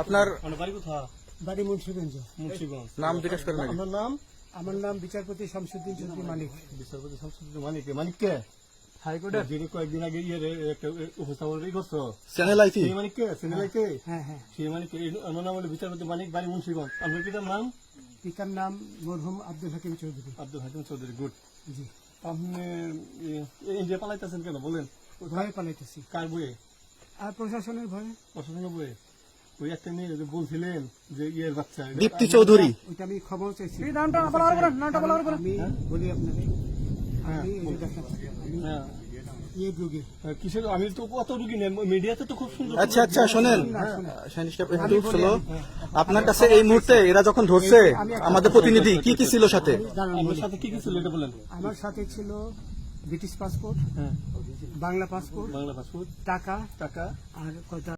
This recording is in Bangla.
আপনার বাড়ি মুন্সিগঞ্জ। নাম জিজ্ঞেস করেন আগে। আমার নাম বিচারপতি শামসুদ্দিন চৌধুরী মানিক। বিচারপতি শামসুদ্দিন মানিক। মানিককে হাইকোর্টের যিনি কয়েকদিন আগে একটা উপস্থাপন করছো চ্যানেল আইছি সেই মানিককে চ্যানেলাইতে হ্যাঁ হ্যাঁ। সেই মানিক আমার নাম হলো বিচারপতি মানিক, বাড়ি মুন্সিগঞ্জ। আপনার পিতার নাম? পিতার নাম মরহুম আব্দুল হাকিম চৌধুরী। আব্দুল হাকিম চৌধুরী। গুড। জি। আপনি ইন্ডিয়া পালাইতেছেন কেন বলেন? ভয়ে পালাইতেছি। কার বইয়ে? আর প্রশাসনের ভয়ে। প্রশাসনের বইয়ে? ওই একটা মেয়ে যে বলছিলেন যে ইয়ের বাচ্চা, দীপ্তি চৌধুরী। ওইটা আমি খবর চাইছি। আমি বলি আপনাকে, আমি এই যে দেখেন, আমি হ্যাঁ। ইয়ে রোগী। কিসের? আমি তো কত রুগী নেই, মিডিয়াতে তো খুব সুন্দর। আচ্ছা আচ্ছা শোনেন একটু স্লো। আপনার কাছে এই মুহূর্তে এরা যখন ধরছে আমাদের প্রতিনিধি কি কি ছিল সাথে? আপনার সাথে কি কি ছিল এটা বলেন। আমার সাথে ছিল ব্রিটিশ পাসপোর্ট, হ্যাঁ, বাংলা পাসপোর্ট, বাংলা পাসপোর্ট, টাকা টাকা, আর কয়টা